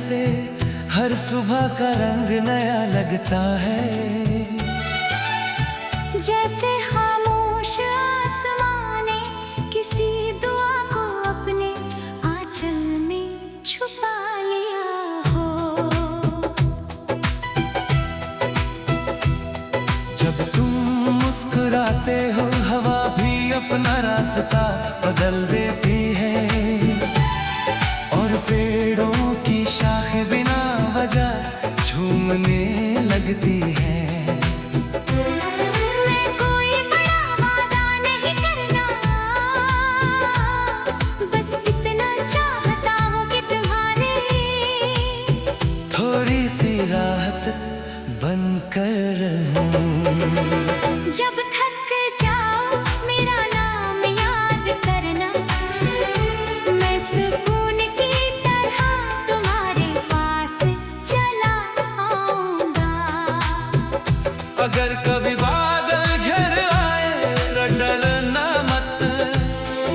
से हर सुबह का रंग नया लगता है। जैसे खामोश आसमां ने किसी दुआ को अपने आंचल में छुपा लिया हो। जब तुम मुस्कुराते हो हवा भी अपना रास्ता बदल देती है, और पेड़ों की शाखें बिना वजह झूमने लगती है। मैं कोई बड़ा वादा नहीं करना, बस इतना चाहता हूँ कि तुम्हारे थोड़ी सी राहत बनकर रहूं। जब थक जाओ मेरा नाम याद करना, मैं सुकून की तरह तुम्हारे पास चला आऊंगा। अगर कभी बादल घेर आए डरना मत,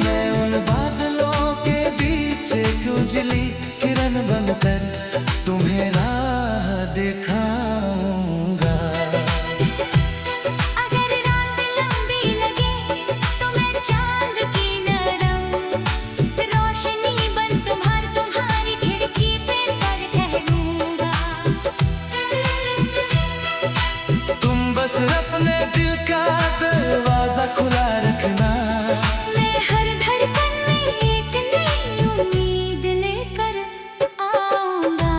मैं उन बादलों के बीच एक उजली किरण बनकर तुम्हें राह दिखाऊंगा। अगर रात लंबी लगे तो मैं चांद की नरम रोशनी बन तुम्हारी खिड़की पे पर ठहरूंगा। तुम बस अपने दिल का दरवाजा खुला रखना, मैं हर धड़कन में एक नई उम्मीद लेकर आऊंगा।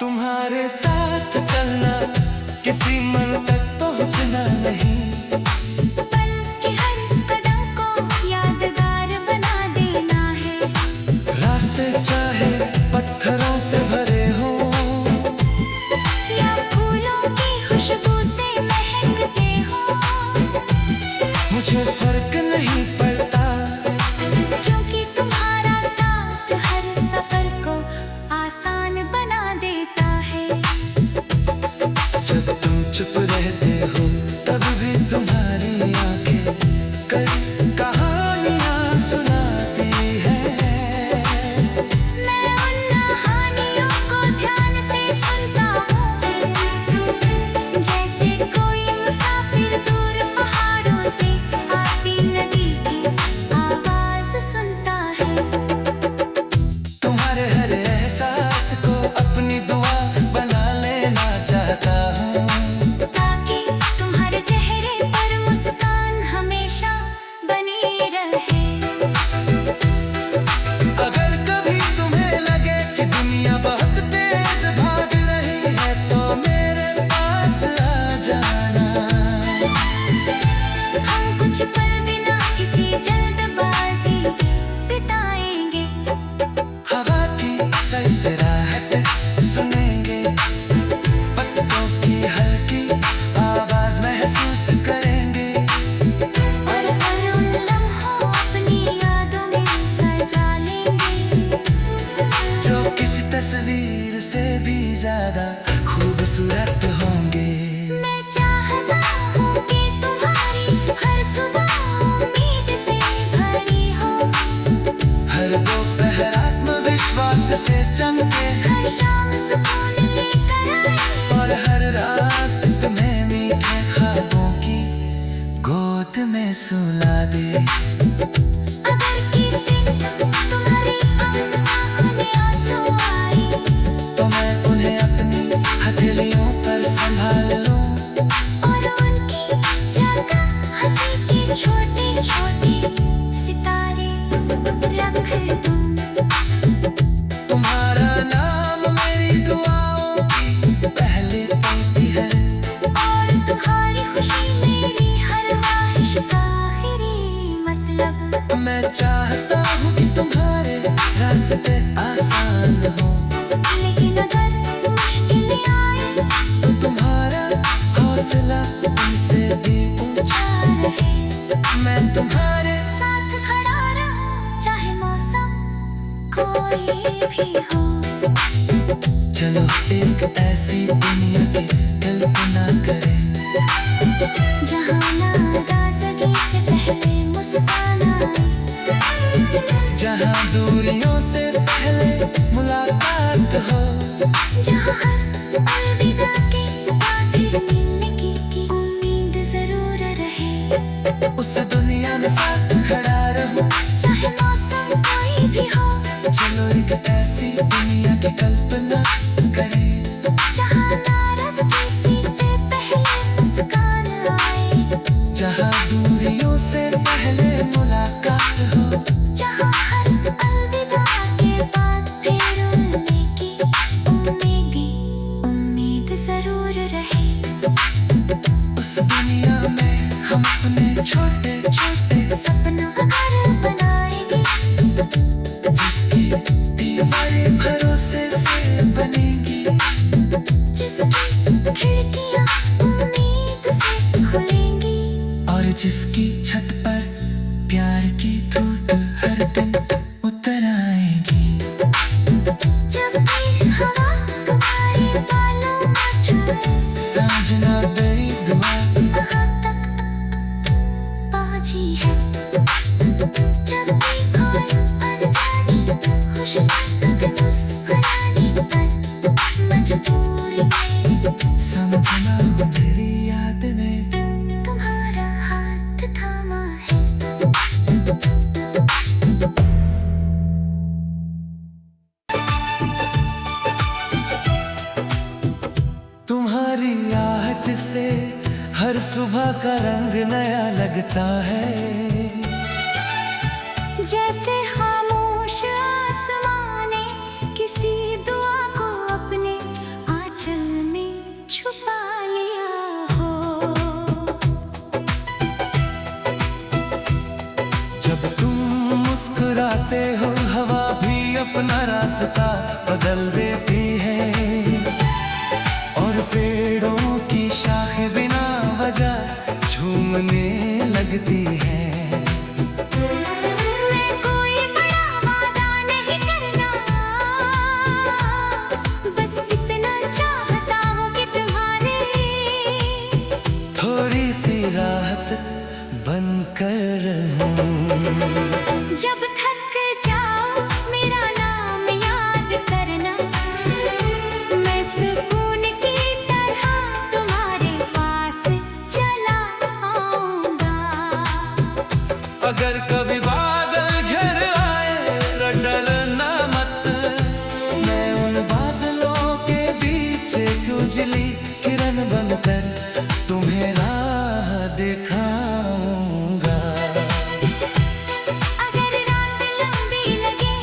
तुम्हारे साथ चलना किसी मन तक पहुंचना नहीं, बल्कि हर कदम को यादगार बना देना है। रास्ते चाहे पत्थरों से भरे हो या फूलों की खुशबू से महकते हो, मुझे फर्क नहीं पड़ता, क्योंकि तुम्हारा साथ हर सफर को आसान बना देता है। जब तुम चुप रहते हो तब भी तुम्हारी आंखें कई कहानियां सुनाती है। मैं उन कहानियों को ध्यान से सुनता हूँ, जैसे कोई मुसाफिर दूर पहाड़ों से आती नदी की आवाज सुनता है। तुम्हारे हर एहसास को अपनी दुआ बना लेना चाहता हूँ, ताकि तुम्हारे चेहरे पर मुस्कान हमेशा बनी रहे। अगर कभी तुम्हें लगे कि दुनिया बहुत तेज भाग रही है तो मेरे पास आ जाना। हम कुछ पल बिना किसी जल्दबाजी बिताएंगे, हवा की सरसराहट सुनेंगे, पत्तों की हल्की आवाज महसूस करेंगे, और उन लम्हों अपनी यादों में सजा लेंगे, जो किसी तस्वीर से भी ज्यादा खूबसूरत होंगे। मैं चाहता हूँ कि तुम्हारी हर सुबह उम्मीद से भरी हो, हर दोपहर आत्मविश्वास से चमके, हर शाम सुकून लेकर आए, और हर रात तुम्हें मीठे ख्वाबों की गोद में सुला दे। अगर किसी तुम्हारी आंखों में आंसू आए, तो मैं उन्हें अपनी हथेलियों पर संभाल लूं, और उनकी जगह हंसी के छोटे छोटे सितारे रख दूं। तुम्हारा नाम मेरी दुआओं की पहली पंक्ति है, और तुम्हारी खुशी मेरी हर ख्वाहिश का आखिरी मतलब। मैं चाहता हूँ कि तुम्हारे रास्ते आसान हो, लेकिन अगर मुश्किलें आए तो तुम्हारा हौसला उनसे भी ऊंचा रहे। मैं तुम्हारे साथ खड़ा रहूं, चाहे मौसम को कोई भी हो। चलो एक ऐसी दुनिया की कल्पना करें, जहाँ नाराजगी से पहले मुस्कान आए, जहाँ दूरियों से पहले मुलाकात हो, जहाँ हर अलविदा के बाद फिर मिलने की उम्मीद जरूर रहे। उस दुनिया में साथ खड़ा रहूं, चाहे मौसम कोई भी हो, चलो एक ऐसी दुनिया की कल्पना करें, जहाँ नाराजगी से पहले मुस्कान आए, जहाँ दूरियों से पहले मुलाकात हो, जहाँ हर अलविदा के बाद फिर मिलने की उम्मीद जरूर रहे। उस दुनिया में हम अपने छोटे छोटे सपनों का घर बनाएंगे, जिसकी दीवारें भरोसे से बनेंगी, जिसकी खिड़कियाँ उम्मीद से खुलेंगी, और जिसकी छत पर प्यार की धूप हर दिन उतर आएगी। जब भी हवा तुम्हारे बालों में छाए, समझना मेरी दुआ, वहाँ तक पहुँची है। जब भी कोई अनजानी खुशबू मुस्कुराने पर मजबूरी में समझना मेरी याद ने तुम्हारा हाथ थामा है। तुम्हारी आहट से हर सुबह का रंग नया लगता है, जैसे खामोश आसमां ने किसी दुआ को अपने आंचल में छुपा लिया हो। जब तुम मुस्कुराते हो हवा भी अपना रास्ता बदल देती है, और पेड़ों की शाखें बिना वजह झूमने लगती है। मैं कोई बड़ा वादा नहीं करना, बस इतना चाहता हूँ कि तुम्हारे थोड़ी सी राहत बनकर रहूं। जब थक जाओ मेरा नाम याद करना, मैं सुकून की तरह तुम्हारे पास चला आऊंगा। अगर कभी बादल घर आए डरना मत, मैं उन बादलों के बीच एक उजली किरण बनकर तुम्हें राह दिखाऊंगा। अगर रात लंबी लगे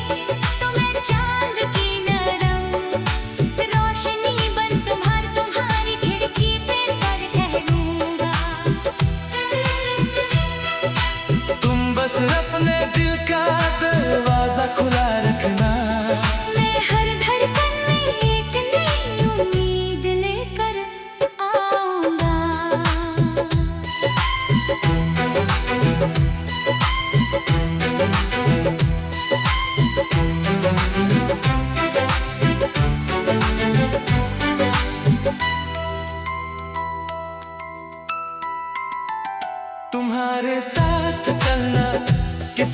तो मैं चांद की नरम रोशनी बन तुम्हारी खिड़की पे पर ठहरूंगा। तुम बस अपने दिल का दरवाजा खुला रखना, मैं हर धड़कन में एक नई उम्मीद लेकर आऊंगा। तुम्हारे साथ चलना किसी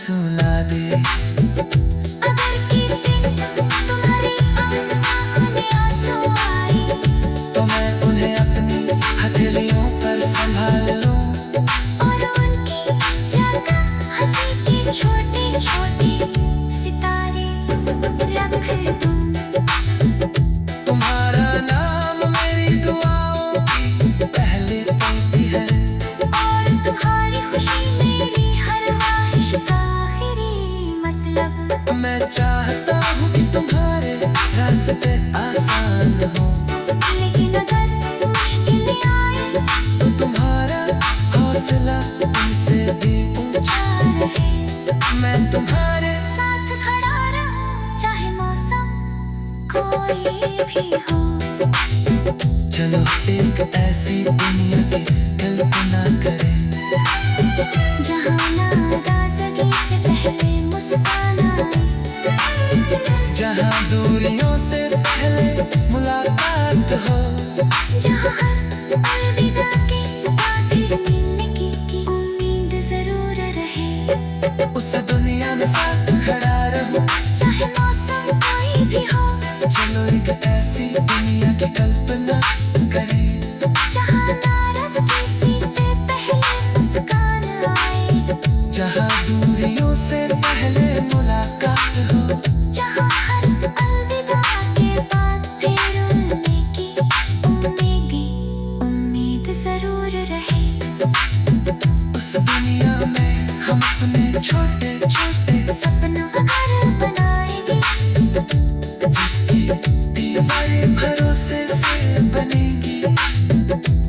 सुला दे। अगर किसी तुम्हारी आंखों में आंसू आए तो मैं उन्हें अपनी हथेलियों पर संभाल लूं और उनकी जगह हंसी के छोटे छोटे सितारे रख दूं। तुम्हारा नाम मेरी दुआओं की पहली पंक्ति है और तुम्हारी खुशी मेरी हर ख्वाहिश का आखिरी मतलब। मैं चाहता हूँ कि तुम्हारे रास्ते आसान हो, लेकिन अगर मुश्किलें आए तो तुम्हारा हौसला उनसे भी ऊंचा रहे। मैं तुम्हारे साथ खड़ा रहूं चाहे मौसम कोई भी हो। चलो एक ऐसी दुनिया की कल्पना करें जहाँ नाराज़गी से पहले मुस्कान आए, जहाँ दूरियों से पहले मुलाकात हो, जहाँ हर अलविदा के बाद फिर मिलने की उम्मीद जरूर रहे। उस दुनिया में साथ खड़ा रहूं चाहे मौसम कोई भी हो, चलो एक ऐसी दुनिया की कल्पना करें जहाँ नाराज़गी से पहले मुस्कान आए, जहाँ दूरियों से पहले मुलाकात हो, जहाँ हर अलविदा के बाद फिर मिलने की उम्मीद जरूर रहे। उस दुनिया में हम अपने छोटे छोटे सपनों का घर बनाएंगे, जिसकी दीवारें भरोसे से बनेगी,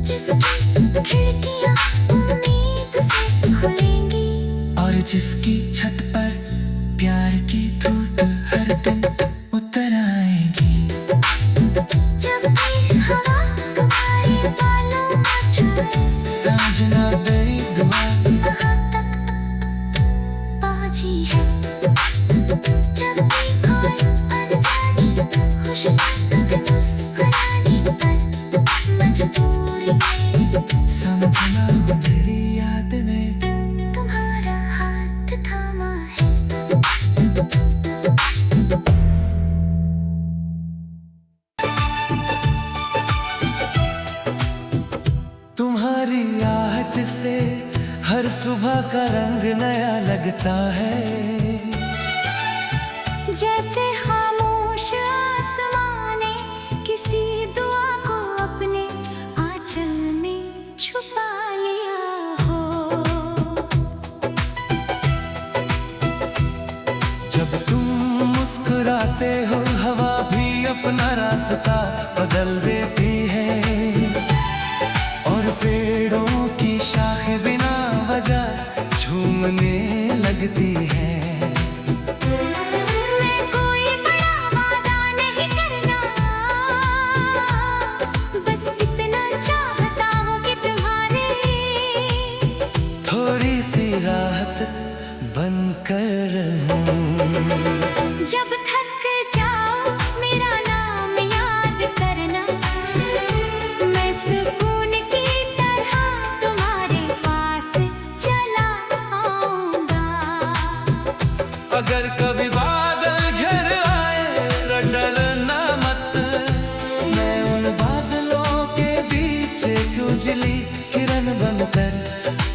जिसकी खिड़कियाँ उम्मीद से खुलेंगी और जिसकी छत पर प्यार की धूप हर दिन उतर आएगी। जब भी हवा तुम्हारे बालों में छुए, समझना मेरी दुआ वहाँ तक पहुँची है। जब भी कोई अनजानी खुशबात में मुस्कुराने पर मजबूरी में समझना मेरी याद ने तुम्हारा हाथ थामा है। तुम्हारी आहट से हर सुबह का रंग नया लगता है, जैसे खामोश आसमां ने किसी दुआ को अपने आंचल में छुपा लिया हो। जब तुम मुस्कुराते हो हवा भी अपना रास्ता बदल देती है और पेड़ों की शाखें बिना वजह झूमने लगती है। मैं कोई बड़ा वादा नहीं करना, बस इतना चाहता हूँ कि तुम्हारे थोड़ी सी राहत बनकर रहूं। जब थक जाओ मेरा नाम याद करना, मैं सुकून की तरह तुम्हारे पास चला आऊंगा। अगर कभी बादल घेर आए डरना मत, मैं उन बादलों के बीच एक उजली किरण बनकर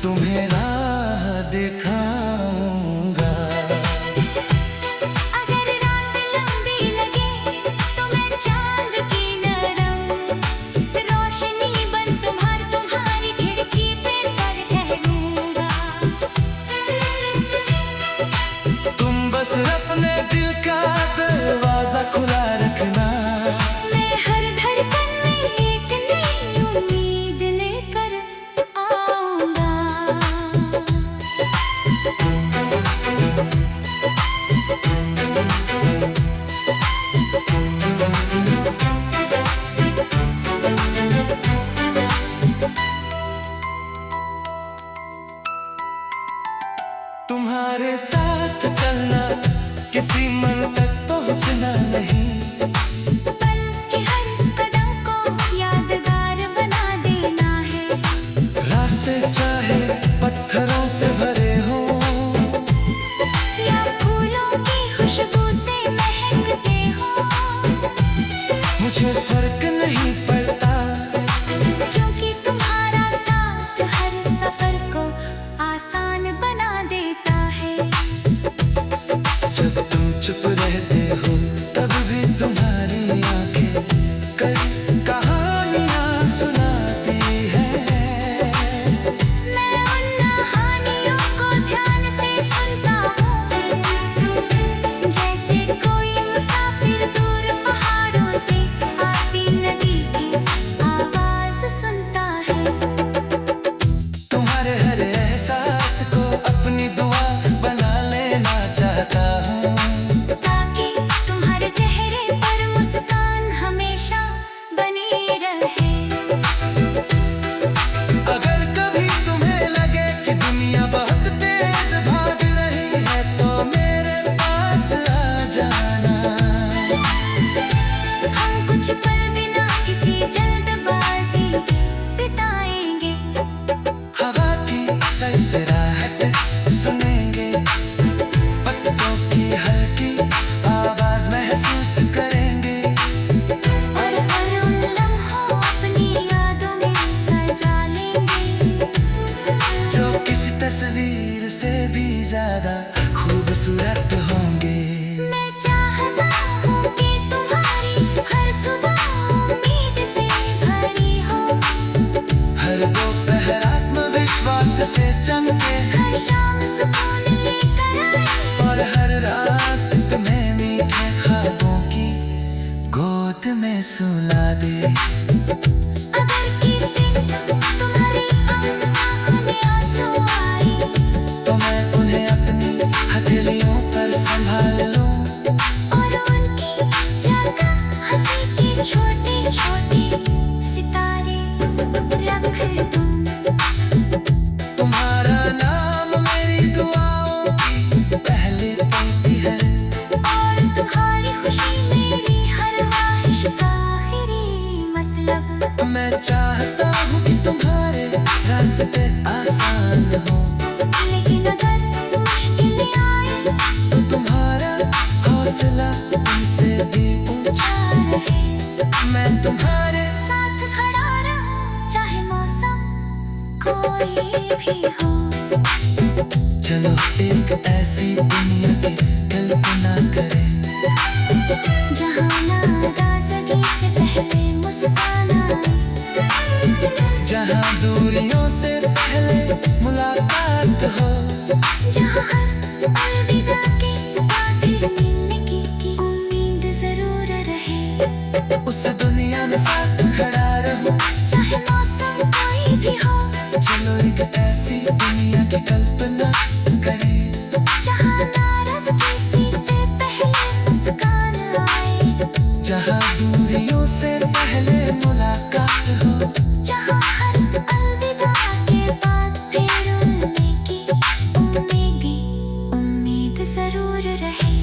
तुम्हें राह दिखाऊंगा। अगर रात लंबी लगे तो मैं चांद की नरम रोशनी बन तुम्हारी खिड़की पे पर ठहरूंगा। तुम बस अपने दिल का दरवाजा खुला रखना, मैं हर धड़कन में एक नई उम्मीद लेकर आऊंगा। तुम्हारे साथ चलना किसी मन तक पहुंचना नहीं, बल्कि हर कदम को यादगार बना देना है। रास्ते चाहे पत्थरों से भरे हों हर दोपहर आत्मविश्वास से चमके, हर शाम सुकून लेकर आए, और हर रात तुम्हें मीठे ख्वाबों की गोद में सुला दे। अगर किसी तुम्हारी आंखों में आंसू आए, तो मैं उन्हें अपनी हथेलियों पर संभाल लूं, और उनकी जगह हंसी के छोटे छोटे सितारे रख दूं। तुम्हारा नाम मेरी दुआओं की पहली पंक्ति है, और तुम्हारी खुशी मेरी हर ख्वाहिश का आखिरी मतलब। मैं चाहता हूँ कि तुम्हारे रास्ते आसान हो, लेकिन अगर मुश्किलें आए, तो तुम्हारा हौसला उनसे भी ऊंचा रहे, मैं तुम्हारे साथ खड़ा रहूं, चाहे मौसम कोई भी हो। चलो एक ऐसी दुनिया की कल्पना करें, जहाँ नाराज़गी से पहले मुस्कान आए, जहाँ दूरियों से पहले मुलाकात हो, जहाँ हर अलविदा के बाद फिर मिलने की उम्मीद जरूर रहे। उस दुनिया में साथ खड़ा रहूं, चाहे मौसम कोई भी हो, चलो एक ऐसी दुनिया की कल्पना करें, जहाँ नाराज़गी से पहले मुस्कान आए, जहाँ दूरियों से पहले मुलाकात हो, जहाँ हर अलविदा के बाद फिर मिलने की उम्मीद जरूर रहे।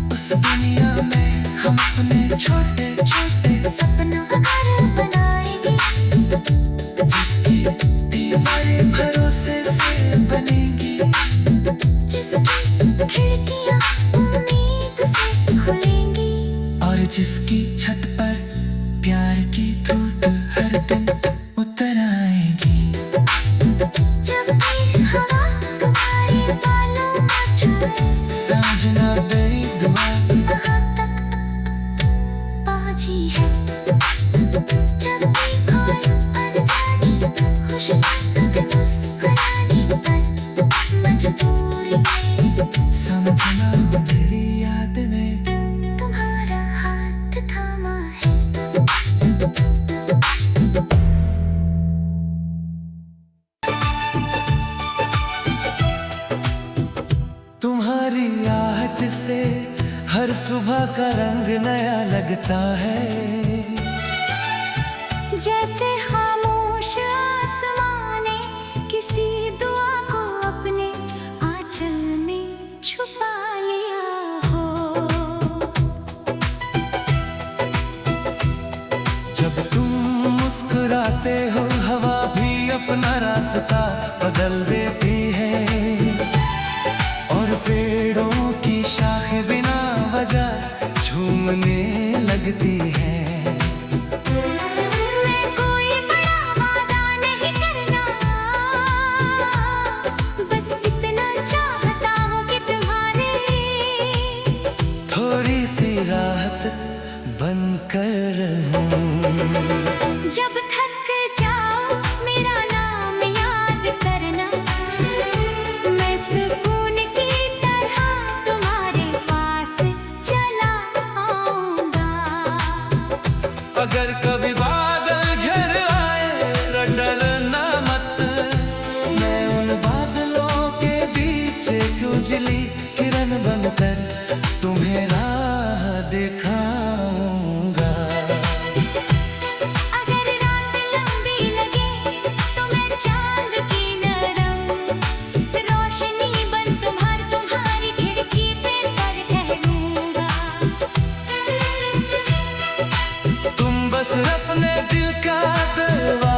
उस दुनिया में हम अपने छोटे छोटे सपनों का घर बनाएंगे, जिसकी दीवारें भरोसे से बनेंगी, जिसकी खिड़कियाँ उम्मीद से खुलेंगी, और जिसकी छत पर प्यार की धूप हर दिन उतर आएगी। जब भी हवा तुम्हारे बालों में छाए, समझना मेरी दुआ, वहाँ तक पहुँची है। जब भी कोई अनजानी खुशबू मुस्कुराने पर मजबूरी में समझना मेरी याद ने तुम्हारा हाथ थामा है। तुम्हारी आहट से हर सुबह का रंग नया लगता है, जैसे खामोश आसमां ने किसी दुआ को अपने आंचल में छुपा लिया हो। जब तुम मुस्कुराते हो हवा भी अपना रास्ता बदल देती है, और पेड़ों की शाखें बिना वजह झूमने लगती है। मैं कोई बड़ा वादा नहीं करना, बस इतना चाहता हूँ कि तुम्हारे थोड़ी सी राहत बनकर रहूं। जब थक जाओ मेरा नाम याद करना, मैं सुकून की तरह तुम्हारे पास चला आऊंगा। अगर कभी बादल घेर आए डरना मत, मैं उन बादलों के बीच एक उजली किरण बनकर तुम्हें राह दिखाऊंगा। अगर रात लंबी लगे तो मैं चांद की नरम रोशनी बन तुम्हारी खिड़की पे पर ठहरूंगा। तुम बस अपने दिल का दरवाजा